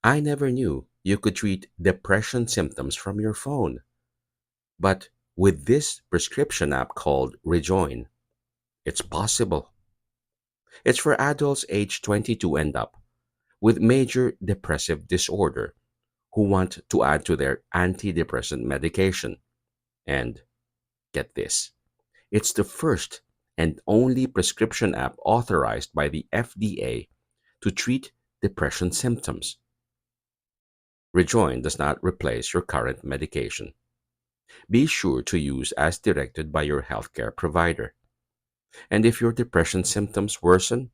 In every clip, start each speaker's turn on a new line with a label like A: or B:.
A: I never knew you could treat depression symptoms from your phone. But with this prescription app called Rejoin, it's possible. It's for adults aged 22 and up with major depressive disorder who want to add to their antidepressant medication. And get this, it's the first and only prescription app authorized by the FDA to treat depression symptoms. Rejoin does not replace your current medication. Be sure to use as directed by your healthcare provider. And if your depression symptoms worsen,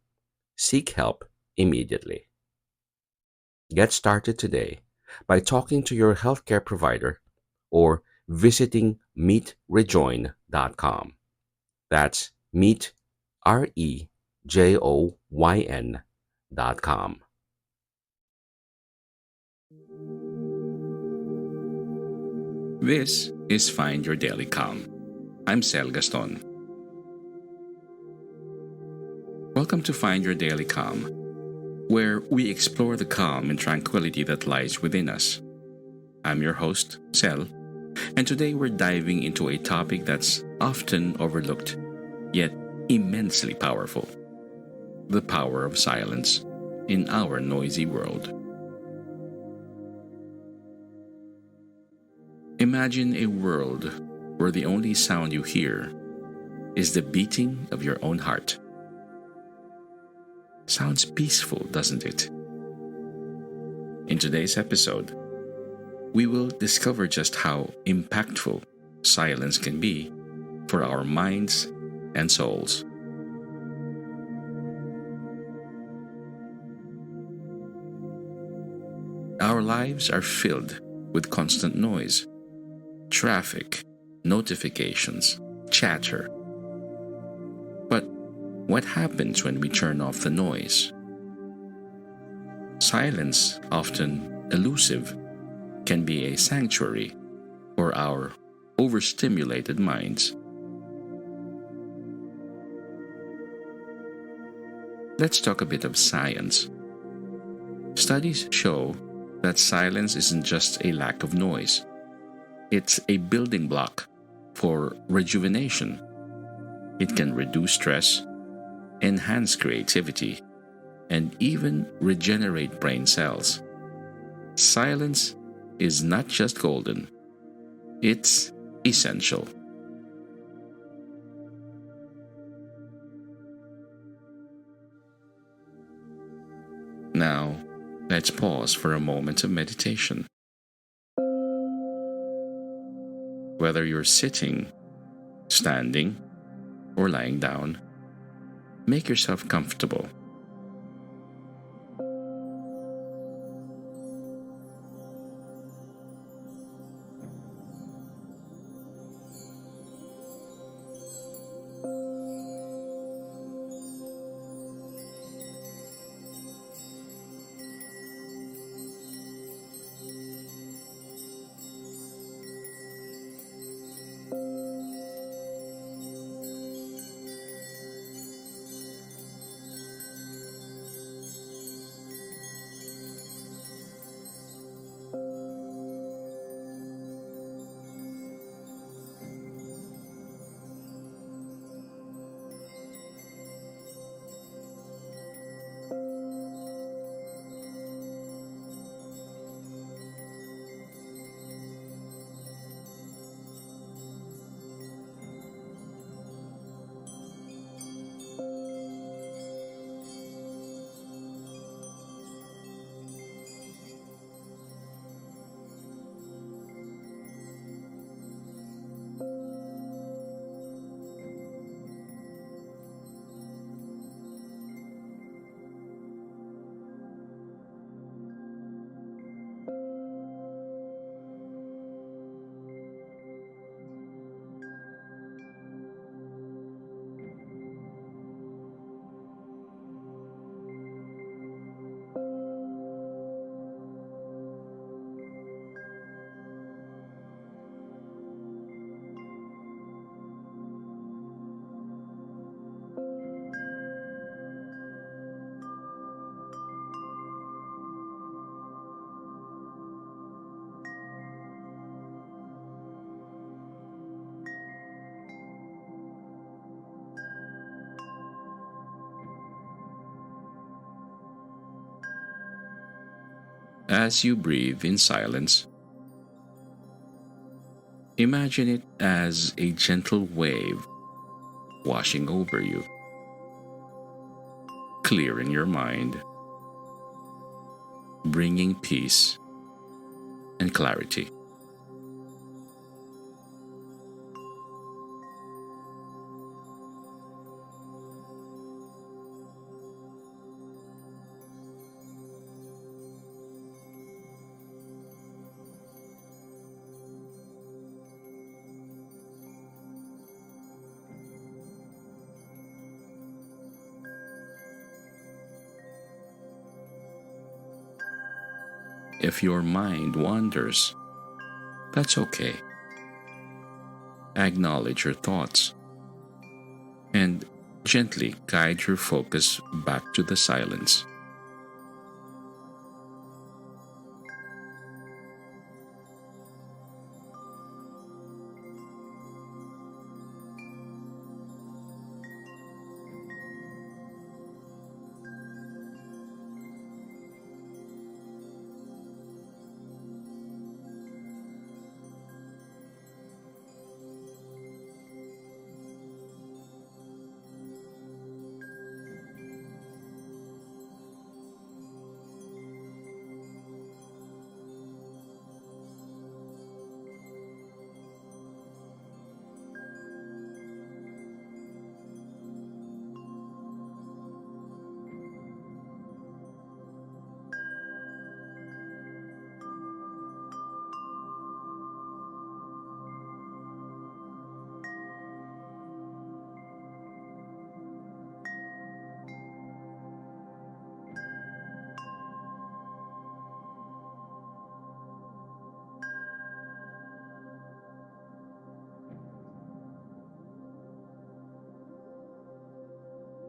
A: seek help immediately. Get started today by talking to your healthcare provider or visiting meetrejoin.com. That's meet, REJOYN.com.
B: This is Find Your Daily Calm. I'm Sel Gaston. Welcome to Find Your Daily Calm, where we explore the calm and tranquility that lies within us. I'm your host, Sel, and today we're diving into a topic that's often overlooked, yet immensely powerful: the power of silence in our noisy world. Imagine a world where the only sound you hear is the beating of your own heart. Sounds peaceful, doesn't it? In today's episode, we will discover just how impactful silence can be for our minds and souls. Our lives are filled with constant noise, traffic, notifications, chatter. But what happens when we turn off the noise? Silence, often elusive, can be a sanctuary for our overstimulated minds. Let's talk a bit of science. Studies show that silence isn't just a lack of noise, it's a building block for rejuvenation. It can reduce stress, enhance creativity, and even regenerate brain cells. Silence is not just golden, it's essential. Now, let's pause for a moment of meditation. Whether you're sitting, standing, or lying down, make yourself comfortable. As you breathe in silence, imagine it as a gentle wave washing over you, clearing your mind, bringing peace and clarity. If your mind wanders, that's okay. Acknowledge your thoughts and gently guide your focus back to the silence.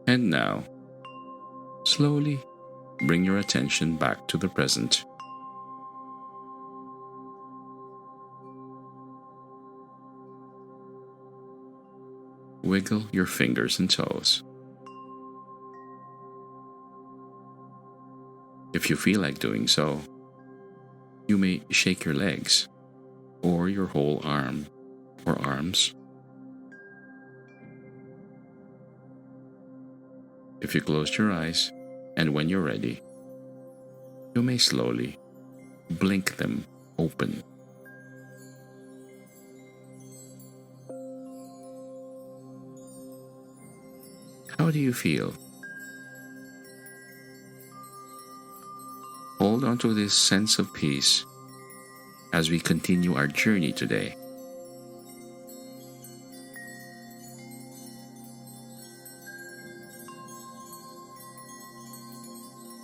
B: And now, slowly bring your attention back to the present. Wiggle your fingers and toes. If you feel like doing so, you may shake your legs or your whole arm or arms. If you close your eyes, and when you're ready, you may slowly blink them open. How do you feel? Hold on to this sense of peace as we continue our journey today.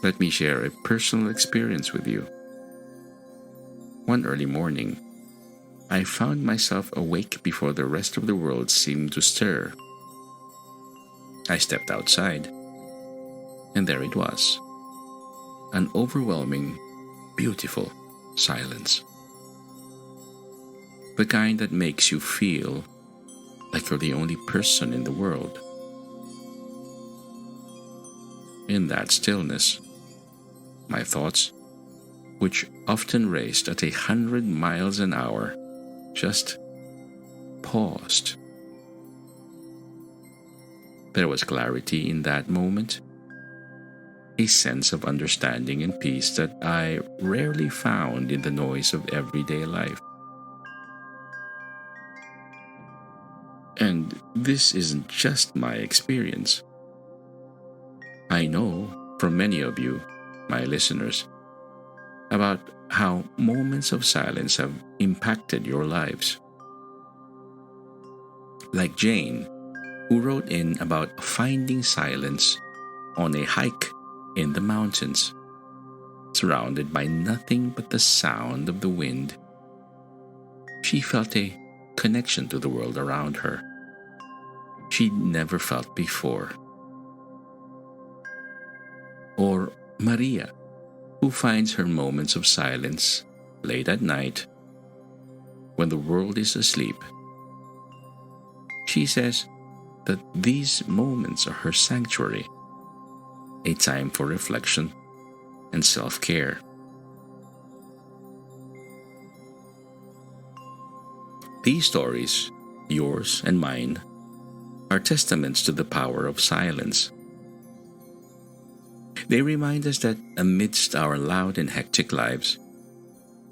B: Let me share a personal experience with you. One early morning, I found myself awake before the rest of the world seemed to stir. I stepped outside, and there it was, an overwhelming, beautiful silence. The kind that makes you feel like you're the only person in the world. In that stillness, my thoughts, which often raced at 100 miles an hour, just paused. There was clarity in that moment, a sense of understanding and peace that I rarely found in the noise of everyday life. And this isn't just my experience. I know from many of you, my listeners, about how moments of silence have impacted your lives. Like Jane, who wrote in about finding silence on a hike in the mountains, surrounded by nothing but the sound of the wind. She felt a connection to the world around her she'd never felt before. Or Maria, who finds her moments of silence late at night when the world is asleep. She says that these moments are her sanctuary, a time for reflection and self-care. These stories, yours and mine, are testaments to the power of silence. They remind us that amidst our loud and hectic lives,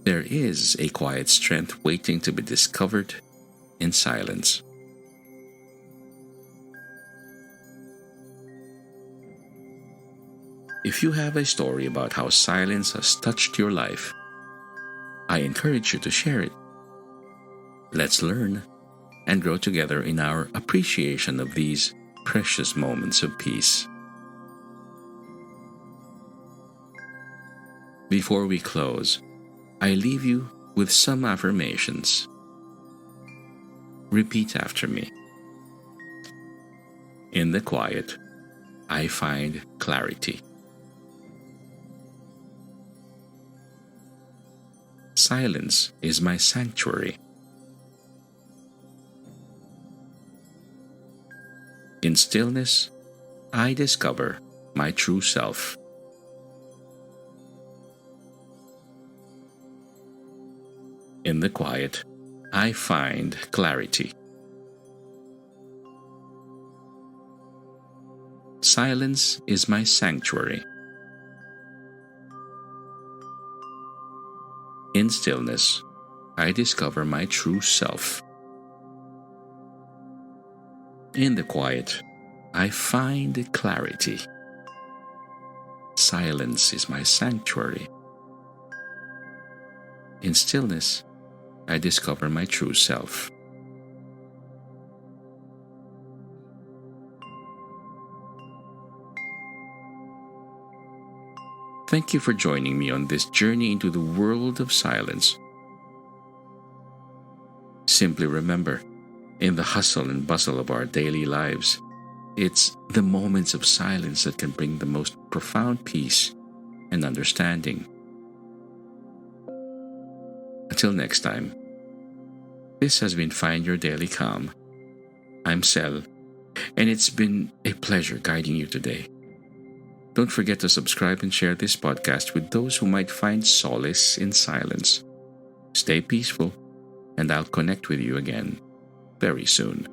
B: there is a quiet strength waiting to be discovered in silence. If you have a story about how silence has touched your life, I encourage you to share it. Let's learn and grow together in our appreciation of these precious moments of peace. Before we close, I leave you with some affirmations. Repeat after me. In the quiet, I find clarity. Silence is my sanctuary. In stillness, I discover my true self. In the quiet, I find clarity. Silence is my sanctuary. In stillness, I discover my true self. In the quiet, I find clarity. Silence is my sanctuary. In stillness, I discover my true self. Thank you for joining me on this journey into the world of silence. Simply remember, in the hustle and bustle of our daily lives, it's the moments of silence that can bring the most profound peace and understanding. Until next time, this has been Find Your Daily Calm. I'm Sel, and it's been a pleasure guiding you today. Don't forget to subscribe and share this podcast with those who might find solace in silence. Stay peaceful, and I'll connect with you again very soon.